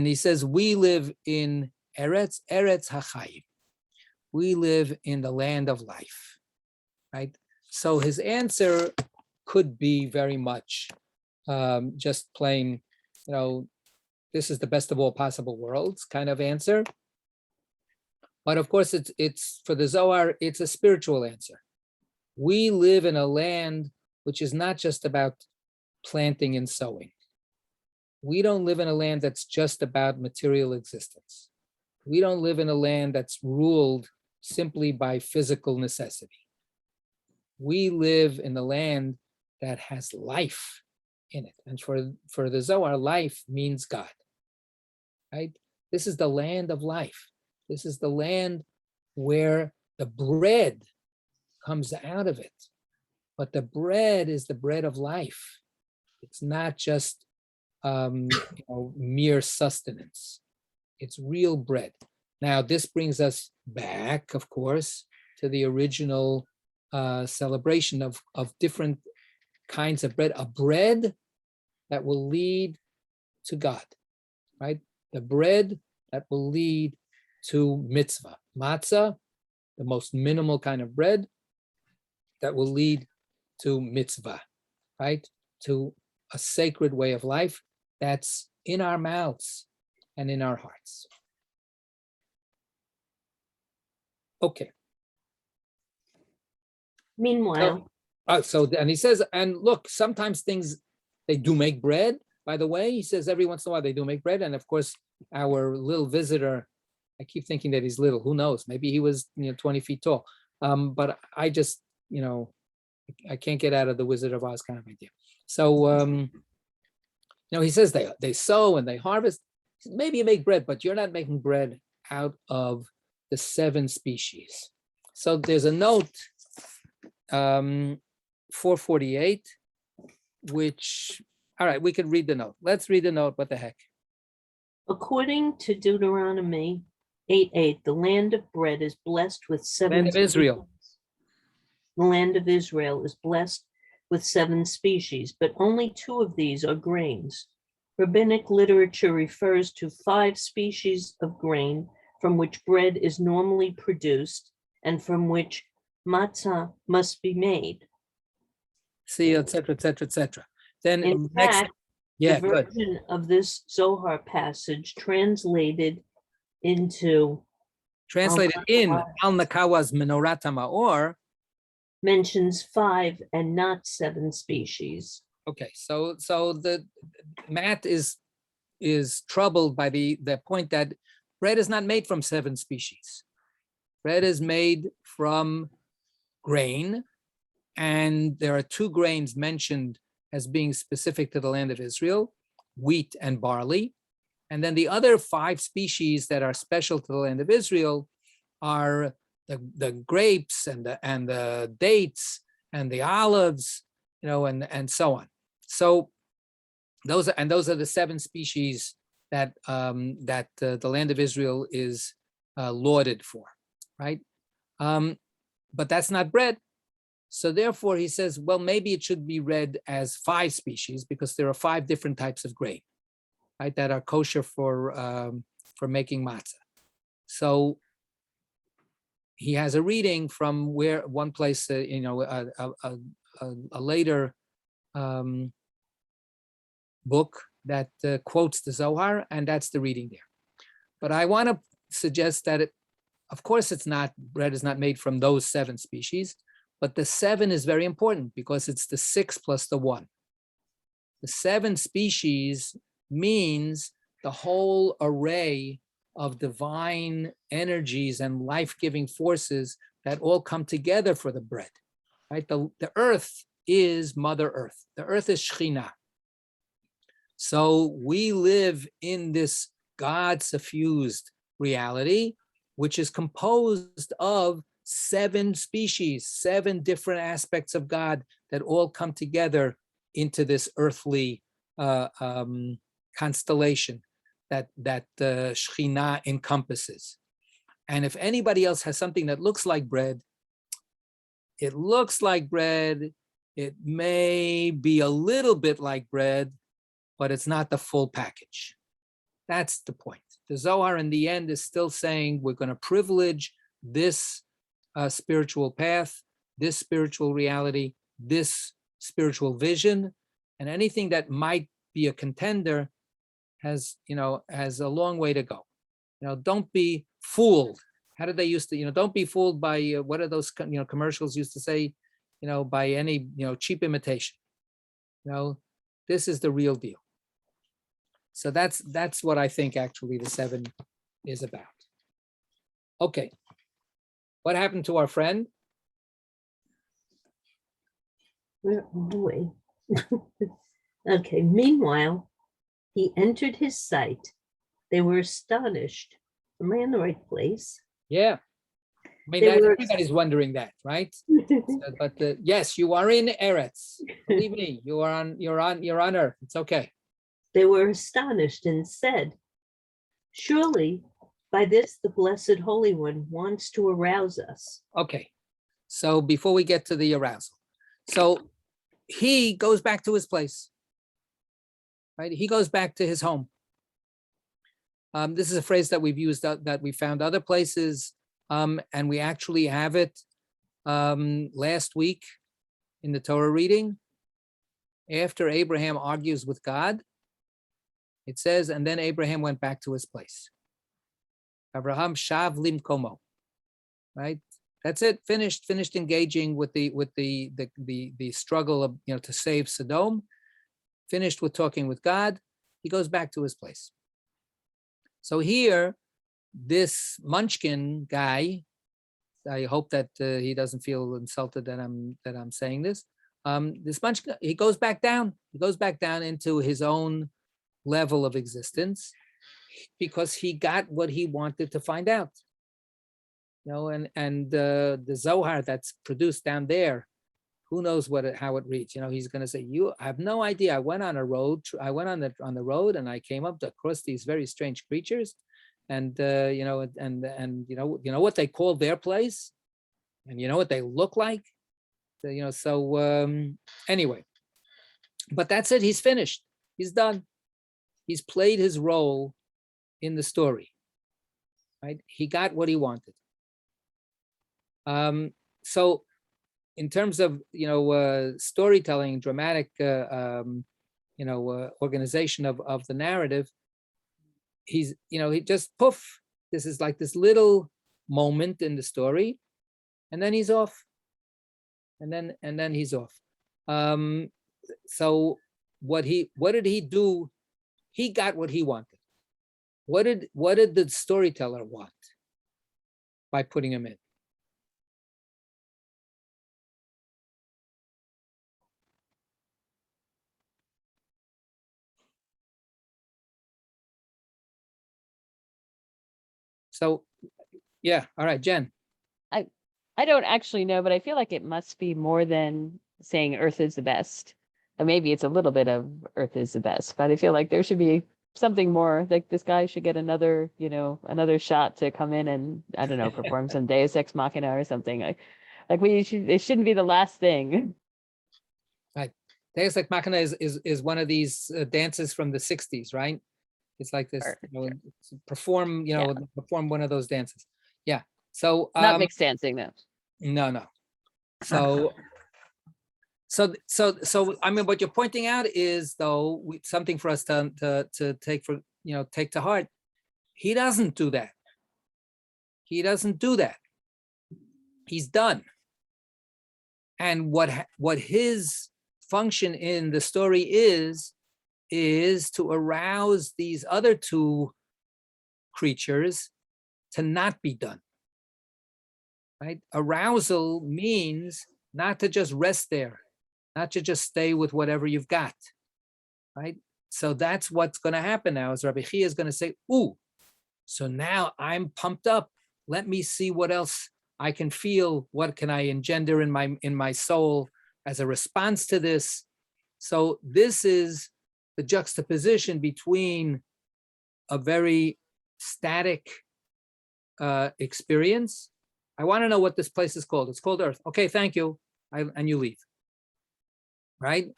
he says, we live in Eretz HaChayim. We live in the land of life, right? So his answer could be very much just plain, this is the best of all possible worlds kind of answer. But of course, it's for the Zohar, it's a spiritual answer. We live in a land which is not just about planting and sowing. We don't live in a land that's just about material existence. We don't live in a land that's ruled simply by physical necessity. We live in a land that has life in it. And for the Zohar, life means God, right? This is the land of life. This is the land where the bread comes out of it. But the bread is the bread of life. It's not just mere sustenance. It's real bread. Now, this brings us back, of course, to the original celebration of different kinds of bread. A bread that will lead to God, right? The bread that will lead to mitzvah. Matzah, the most minimal kind of bread that will lead to mitzvah, right? To a sacred way of life that's in our mouths and in our hearts. Okay. Meanwhile. And he says, and look, sometimes things, they do make bread, by the way. He says every once in a while they do make bread. And of course, our little visitor, I keep thinking that he's little, who knows? Maybe he was 20 feet tall. But I just, I can't get out of the Wizard of Oz kind of idea. So, he says they sow and they harvest. Maybe you make bread, but you're not making bread out of the 7 species. So there's a note, 448, which, all right, we could read the note. Let's read the note, what the heck. According to Deuteronomy 8:8, the land of bread is blessed with 7 Land of Israel. species. The land of Israel is blessed with 7 species, but only 2 of these are grains. Rabbinic literature refers to 5 species of grain from which bread is normally produced and from which matzah must be made. See, et cetera, et cetera, et cetera. Then In next, fact, yeah, the good. version of this Zohar passage translated into Translated in Al Nakawa's Menorat HaMaor. mentions 5 and not 7 species. Okay, so the Matt is troubled by the point that bread is not made from 7 species. Bread is made from grain, and there are 2 grains mentioned as being specific to the land of Israel, wheat and barley. And then the other 5 species that are special to the land of Israel are the grapes and the dates and the olives, and so on. So those are the 7 species that the land of Israel is lauded for, right? But that's not bread. So therefore, he says, well, maybe it should be read as 5 species because there are 5 different types of grain, right, that are kosher for making matzah. So he has a reading from where one place, a later book that quotes the Zohar, and that's the reading there. But I want to suggest that, of course, bread is not made from those 7 species, but the 7 is very important because it's the 6 plus the 1. The 7 species means the whole array of divine energies and life-giving forces that all come together for the bread, right? The earth is Mother Earth. The earth is Shekhinah. So we live in this God-suffused reality, which is composed of 7 species, 7 different aspects of God that all come together into this earthly constellation that the Shekhinah encompasses. And if anybody else has something that looks like bread, it looks like bread, it may be a little bit like bread, but it's not the full package. That's the point. The Zohar in the end is still saying we're going to privilege this spiritual path, this spiritual reality, this spiritual vision, and anything that might be a contender has a long way to go. Don't be fooled. How did they used to, don't be fooled by what are those, commercials used to say, by any, cheap imitation. This is the real deal. So that's what I think actually the 7 is about. Okay. What happened to our friend? Where are we? Okay, meanwhile, he entered his sight. They were astonished. Am I in the right place? Yeah. I mean, everybody's wondering that, right? But yes, you are in Eretz. Believe me, you're on Earth. It's okay. They were astonished and said, surely by this the Blessed Holy One wants to arouse us. Okay. So before we get to the arousal, so he goes back to his place, right? He goes back to his home. This is a phrase that we've used, that we found other places, and we actually have it last week in the Torah reading. After Abraham argues with God, it says, and then Abraham went back to his place. Abraham shav limkomo, right? That's it. Finished engaging with the struggle of to save Sodom. Finished with talking with God. He goes back to his place. So here, this Munchkin guy, I hope that he doesn't feel insulted that I'm saying this. This Munchkin, he goes back down. He goes back down into his own level of existence because he got what he wanted to find out. And the Zohar that's produced down there, who knows how it reads? He's going to say, I have no idea. I went on a road. I went on the road, and I came up across these very strange creatures, and what they call their place, and what they look like. Anyway, but that's it. He's finished. He's done. He's played his role in the story. Right? He got what he wanted. So in terms of, storytelling, dramatic, organization of the narrative, he just poof, this is like this little moment in the story, and then he's off. And then he's off. So what did he do? He got what he wanted. What did the storyteller want by putting him in? So, yeah, all right, Jen. I don't actually know, but I feel like it must be more than saying Earth is the best. Or maybe it's a little bit of Earth is the best, but I feel like there should be something more. Like this guy should get another shot to come in and, I don't know, perform some Deus Ex Machina or something. It shouldn't be the last thing. Right. Deus Ex Machina is one of these dances from the 60s, right? It's like this, perform one of those dances. Yeah. So not mixed dancing though. No. So I mean, what you're pointing out is though something for us to take to heart. He doesn't do that. He's done. And what his function in the story is to arouse these other 2 creatures to not be done. Right? Arousal means not to just rest there, not to just stay with whatever you've got. Right? So that's what's going to happen now is Rabbi Chia is going to say, ooh, so now I'm pumped up. Let me see what else I can feel what can I engender in my soul as a response to this. So this is the juxtaposition between a very static experience. I want to know what this place is called. It's called Earth. Okay, thank you. And you leave. Right?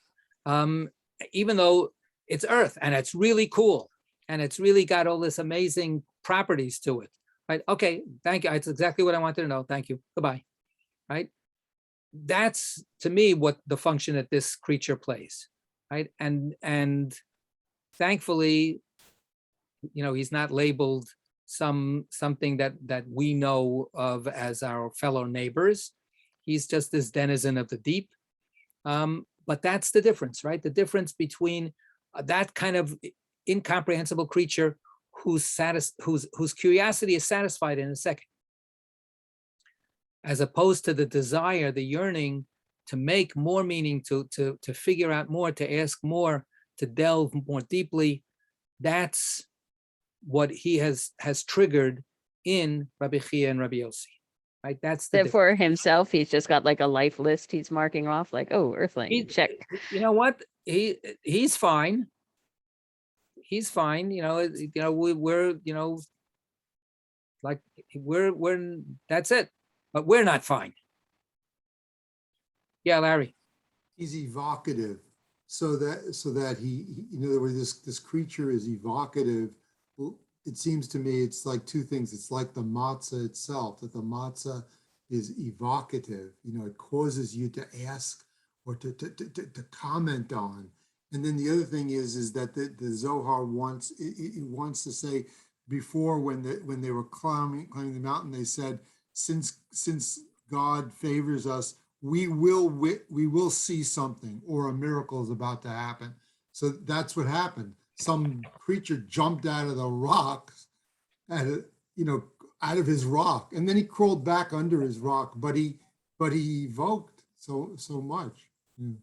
Even though it's Earth and it's really cool and it's really got all this amazing properties to it. Right? Okay, thank you. It's exactly what I wanted to know. Thank you. Goodbye. Right? That's to me what the function that this creature plays. Right? And thankfully, he's not labeled something that we know of as our fellow neighbors. He's just this denizen of the deep. But that's the difference, right? The difference between that kind of incomprehensible creature whose curiosity is satisfied in a second, as opposed to the desire, the yearning to make more meaning, to figure out more, to ask more, to delve more deeply. That's what he has triggered in Rabbi Chia and Rabbi Yossi, right? That's the That for himself, he's just got like a life list he's marking off, like, oh, Earthling, check. You know what? He's fine. He's fine. We're like we're that's it. But we're not fine. Yeah, Larry. He's evocative, so that he in other words, this creature is evocative. Well, it seems to me it's like two things. It's like the matzah itself, that the matzah is evocative. It causes you to ask or to comment on. And then the other thing is that the Zohar wants to say, before when they were climbing the mountain, they said, since God favors us, we will see something, or a miracle is about to happen. So that's what happened. Some creature jumped out of the rocks, out of his rock, and then he crawled back under his rock. But he evoked so much. Yeah.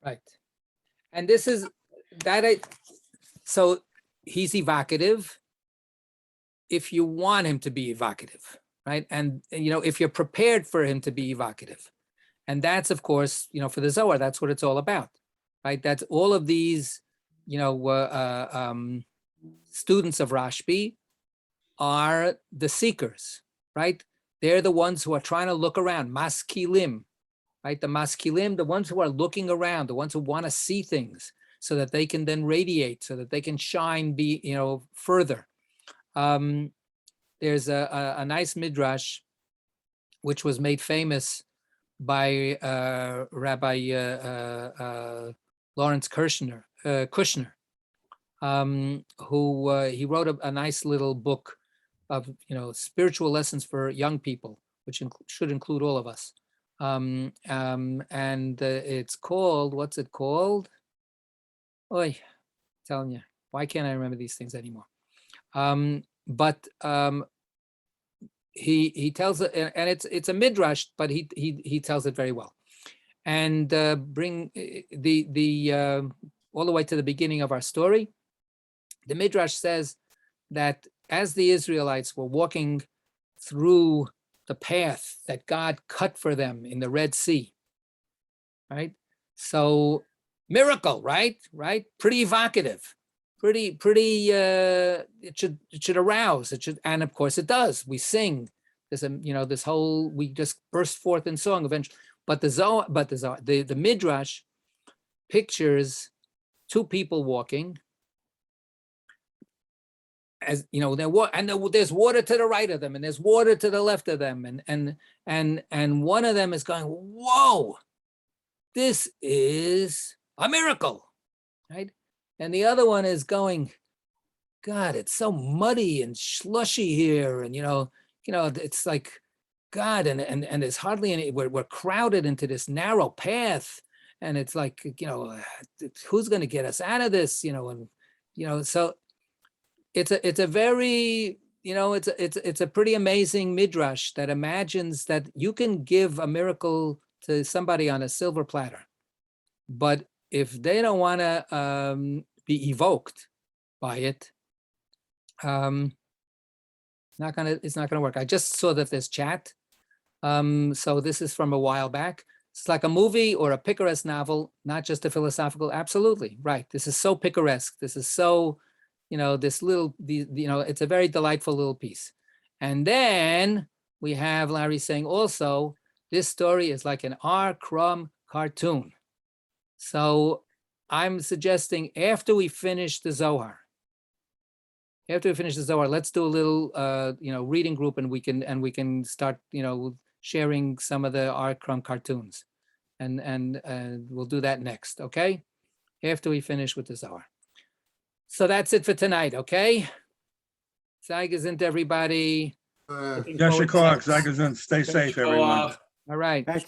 Right, and this is that. So he's evocative if you want him to be evocative, right? And if you're prepared for him to be evocative, and that's of course for the Zohar, that's what it's all about, right? That's all of these. Students of Rashbi are the seekers, right? They're the ones who are trying to look around, maskilim, right? The maskilim, the ones who are looking around, the ones who want to see things so that they can then radiate, so that they can shine, further. There's a nice midrash which was made famous by Rabbi Lawrence Kushner, who he wrote a nice little book of spiritual lessons for young people, which should include all of us. And it's called, what's it called? Oy, telling you, why can't I remember these things anymore? But he tells it, and it's a midrash, but he tells it very well. And bring the all the way to the beginning of our story. The midrash says that as the Israelites were walking through the path that God cut for them in the Red Sea, right? So miracle, right? Pretty evocative, pretty. It should arouse. It should, and of course it does. We sing. There's this whole. We just burst forth in song eventually. But the midrash pictures two people walking. As there's water to the right of them, and there's water to the left of them, and one of them is going, "Whoa, this is a miracle," right? And the other one is going, "God, it's so muddy and slushy here, and it's like, God, and there's hardly any. We're crowded into this narrow path, and it's like, who's going to get us out of this, So it's a very, it's a pretty amazing midrash that imagines that you can give a miracle to somebody on a silver platter, but if they don't want to be evoked by it, it's not gonna work. I just saw that there's chat. So this is from a while back. It's like a movie or a picaresque novel, not just a philosophical. Absolutely right. This is so picaresque. This is so, this little, it's a very delightful little piece. And then we have Larry saying also, this story is like an R. Crumb cartoon. So I'm suggesting after we finish the Zohar, let's do a little, reading group, and we can start, sharing some of the R. Crumb cartoons, and we'll do that next, okay? After we finish with the Zohar. So that's it for tonight, okay? Zeigazint, everybody. Uh, Looking Yasher forward to Koach, Zeigazint, stay safe, everyone. All right.